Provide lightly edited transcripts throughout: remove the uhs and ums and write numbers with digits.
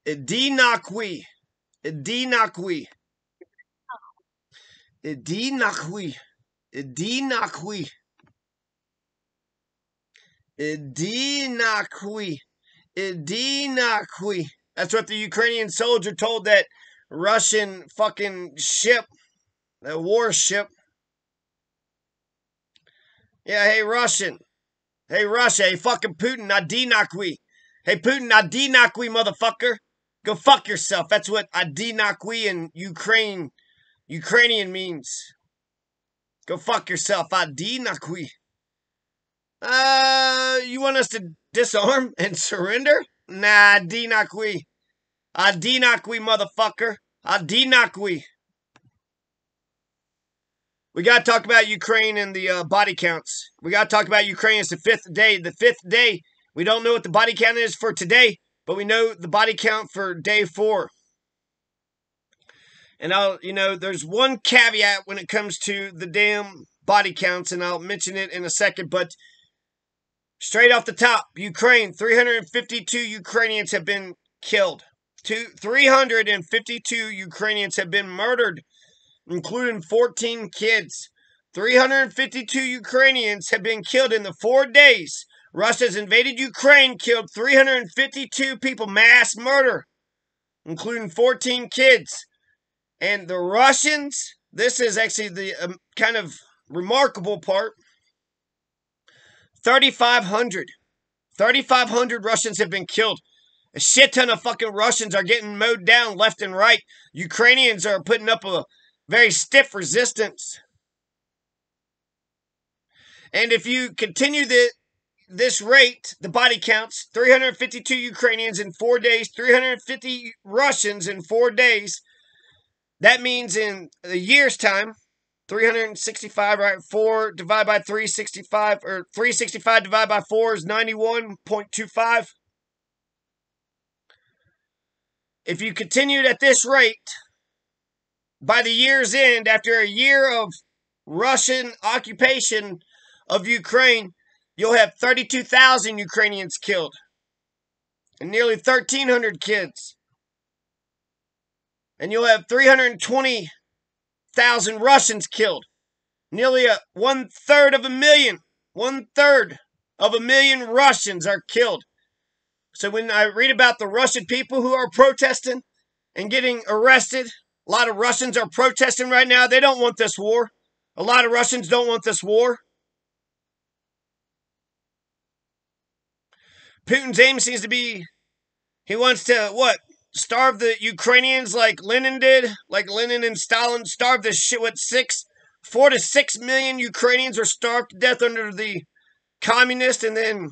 Idi nahui. Idi nahui. Idi nahui. Idi nahui. Idi nahui. Idi nahui. That's what the Ukrainian soldier told that Russian fucking ship, that warship. Yeah, hey Russian. Hey Russia, hey fucking Putin, idi nahui. Hey Putin, idi nahui, motherfucker. Go fuck yourself. That's what idi nahui in Ukrainian means. Go fuck yourself, idi nahui. You want us to disarm and surrender? Nah, idi nahui. Idi nahui, motherfucker. Idi nahui. We got to talk about Ukraine and the body counts. We got to talk about Ukraine. It's the fifth day. The fifth day. We don't know what the body count is for today, but we know the body count for day 4. And there's one caveat when it comes to the damn body counts, and I'll mention it in a second, but straight off the top, Ukraine, 352 Ukrainians have been killed. 352 Ukrainians have been murdered, including 14 kids. 352 Ukrainians have been killed in the 4 days. Russia's invaded Ukraine, killed 352 people, mass murder, including 14 kids. And the Russians, this is actually the kind of remarkable part, 3,500 Russians have been killed. A shit ton of fucking Russians are getting mowed down left and right. Ukrainians are putting up a very stiff resistance. And if you continue this rate, the body counts, 352 Ukrainians in 4 days, 350 Russians in 4 days. That means in a year's time, 365, right? 4 divided by 365, or 365 divided by 4 is 91.25. If you continued at this rate, by the year's end, after a year of Russian occupation of Ukraine, you'll have 32,000 Ukrainians killed and nearly 1,300 kids. And you'll have 320,000 Russians killed. Nearly 1/3 of a million. 1/3 of a million Russians are killed. So when I read about the Russian people who are protesting and getting arrested, a lot of Russians are protesting right now. They don't want this war. A lot of Russians don't want this war. Putin's aim seems to be, he wants to, what? Starve the Ukrainians like Lenin did? Like Lenin and Stalin starved this shit, what, 4 to 6 million Ukrainians were starved to death under the communists, and then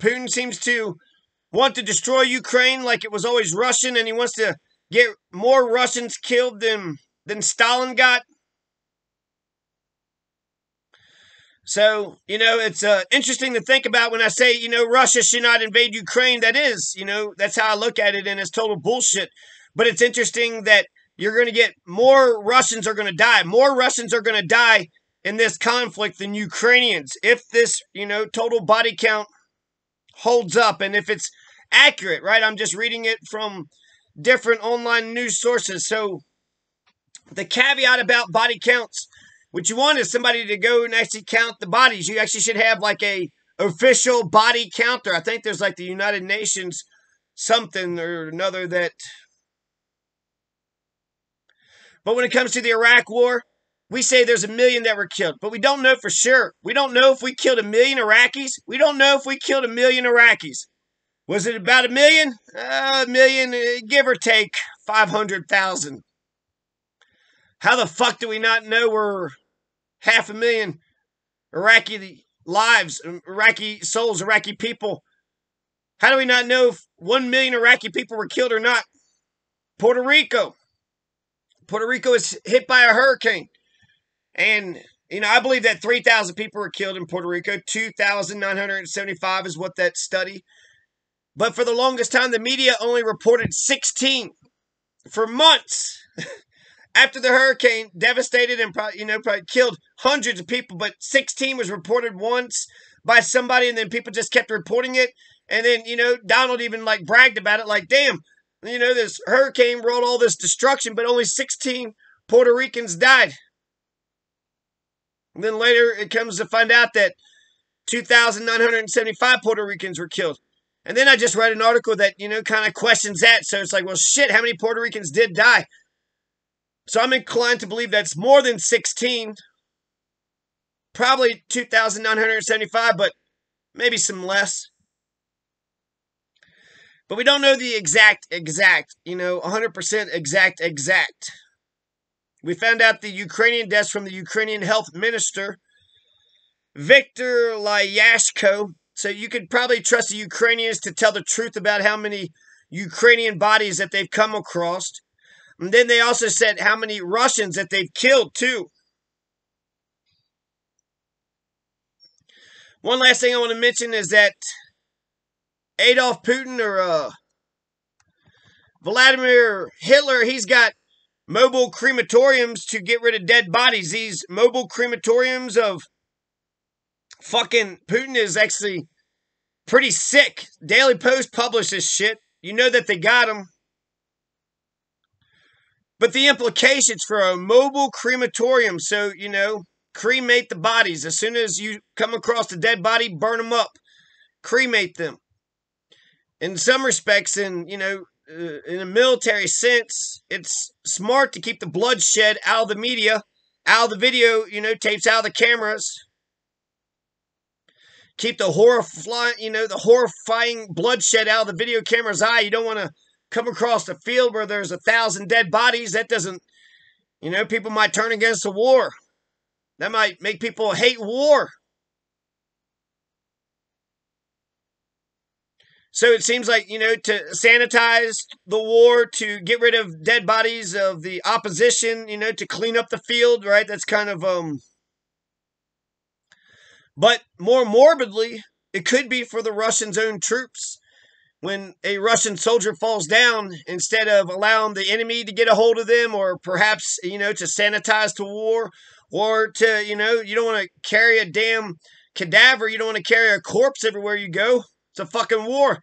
Putin seems to want to destroy Ukraine like it was always Russian, and he wants to get more Russians killed than Stalin got. So, it's interesting to think about when I say, Russia should not invade Ukraine. That is, that's how I look at it, and it's total bullshit. But it's interesting that you're going to get more Russians are going to die. More Russians are going to die in this conflict than Ukrainians. If this, total body count holds up, and if it's accurate, right? I'm just reading it from different online news sources. So the caveat about body counts, what you want is somebody to go and actually count the bodies. You actually should have like a official body counter. I think there's like the United Nations something or another that. But when it comes to the Iraq war, we say there's 1 million that were killed, but we don't know for sure. We don't know if we killed 1 million Iraqis. We don't know if we killed 1 million Iraqis. Was it about 1 million? 1 million, give or take 500,000. How the fuck do we not know we're 500,000 Iraqi lives, Iraqi souls, Iraqi people? How do we not know if 1 million Iraqi people were killed or not? Puerto Rico. Puerto Rico is hit by a hurricane. And, I believe that 3,000 people were killed in Puerto Rico. 2,975 is what that study. But for the longest time, the media only reported 16 for months. After the hurricane devastated and probably killed hundreds of people, but 16 was reported once by somebody, and then people just kept reporting it. And then, Donald even like bragged about it, like, damn, this hurricane brought all this destruction, but only 16 Puerto Ricans died. And then later it comes to find out that 2,975 Puerto Ricans were killed. And then I just read an article that, kind of questions that. So it's like, well, shit, how many Puerto Ricans did die? So I'm inclined to believe that's more than 16. Probably 2,975, but maybe some less. But we don't know the exact, 100% exact. We found out the Ukrainian deaths from the Ukrainian health minister, Viktor Lyashko. So you could probably trust the Ukrainians to tell the truth about how many Ukrainian bodies that they've come across. And then they also said how many Russians that they've killed, too. One last thing I want to mention is that Adolf Putin or Vladimir Hitler, he's got mobile crematoriums to get rid of dead bodies. These mobile crematoriums of fucking Putin is actually pretty sick. Daily Post published this shit. You know that they got him. But the implications for a mobile crematorium, so, cremate the bodies. As soon as you come across a dead body, burn them up. Cremate them. In some respects, in a military sense, it's smart to keep the bloodshed out of the media, out of the video, tapes out of the cameras. Keep the horrifying bloodshed out of the video camera's eye. You don't want to come across the field where there's 1,000 dead bodies. That doesn't, people might turn against the war. That might make people hate war. So it seems like, to sanitize the war, to get rid of dead bodies of the opposition, to clean up the field, right? That's kind of, but more morbidly, it could be for the Russians' own troops. When a Russian soldier falls down, instead of allowing the enemy to get a hold of them, or perhaps, to sanitize the war, or to, you don't want to carry a damn cadaver. You don't want to carry a corpse everywhere you go. It's a fucking war.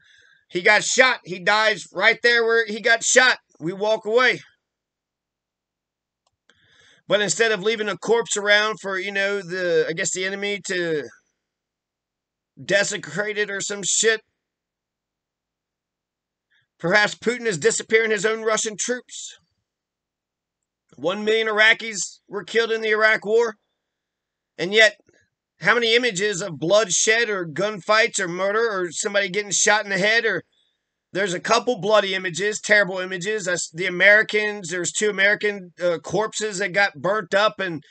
He got shot. He dies right there where he got shot. We walk away. But instead of leaving a corpse around for, the enemy to desecrate it or some shit, perhaps Putin is disappearing his own Russian troops. 1 million Iraqis were killed in the Iraq War. And yet, how many images of bloodshed or gunfights or murder or somebody getting shot in the head? Or there's a couple bloody images, terrible images. That's the Americans. There's 2 American corpses that got burnt up and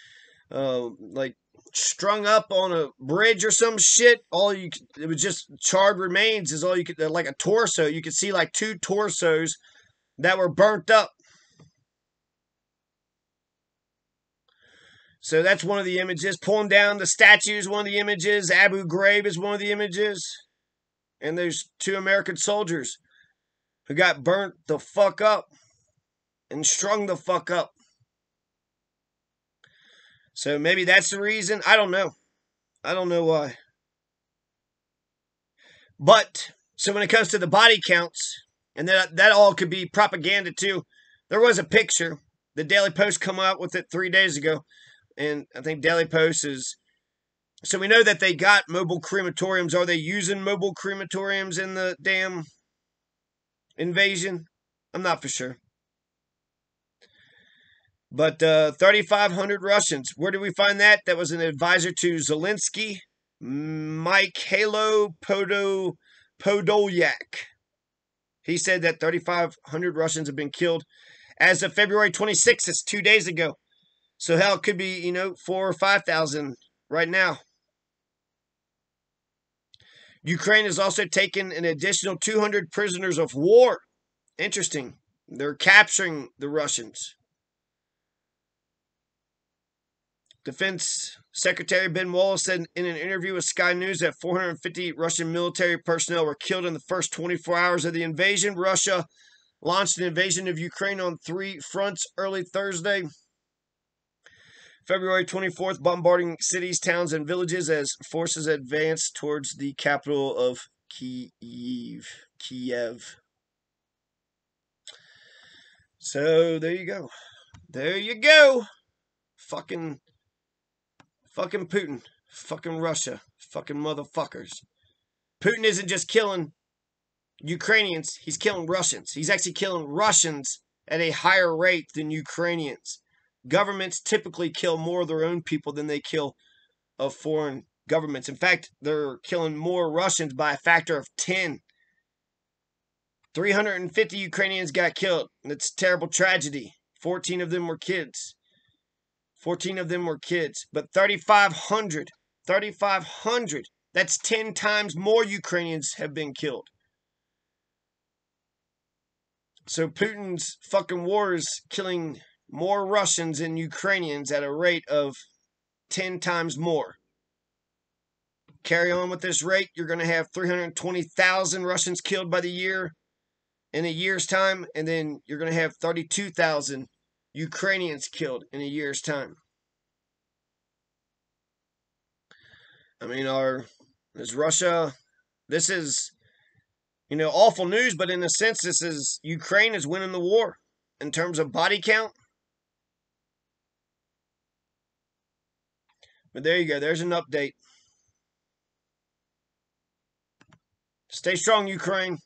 strung up on a bridge or some shit. It was just charred remains is all you could, like a torso. You could see like 2 torsos that were burnt up. So that's one of the images. Pulling down the statue is one of the images. Abu Ghraib is one of the images. And there's 2 American soldiers who got burnt the fuck up and strung the fuck up. So maybe that's the reason. I don't know. I don't know why. But, so when it comes to the body counts, and that all could be propaganda too. There was a picture. The Daily Post come out with it 3 days ago. And I think Daily Post is... So we know that they got mobile crematoriums. Are they using mobile crematoriums in the damn invasion? I'm not for sure. But 3,500 Russians. Where did we find that? That was an advisor to Zelensky, Mikhailo Podolyak. He said that 3,500 Russians have been killed as of February 26th. It's 2 days ago. So hell, it could be, 4,000 or 5,000 right now. Ukraine has also taken an additional 200 prisoners of war. Interesting. They're capturing the Russians. Defense Secretary Ben Wallace said in an interview with Sky News that 450 Russian military personnel were killed in the first 24 hours of the invasion. Russia launched an invasion of Ukraine on 3 fronts early Thursday. February 24th, bombarding cities, towns, and villages as forces advanced towards the capital of Kiev. So there you go. There you go. Fucking Putin. Fucking Russia. Fucking motherfuckers. Putin isn't just killing Ukrainians. He's killing Russians. He's actually killing Russians at a higher rate than Ukrainians. Governments typically kill more of their own people than they kill of foreign governments. In fact, they're killing more Russians by a factor of 10. 350 Ukrainians got killed. It's a terrible tragedy. 14 of them were kids. 14 of them were kids. But 3,500, that's 10 times more Ukrainians have been killed. So Putin's fucking war is killing more Russians than Ukrainians at a rate of 10 times more. Carry on with this rate, you're going to have 320,000 Russians killed by the year in a year's time, and then you're going to have 32,000 Ukrainians killed in a year's time. I mean, is Russia, this is, awful news, but in a sense, this is, Ukraine is winning the war in terms of body count. But there you go, there's an update. Stay strong, Ukraine.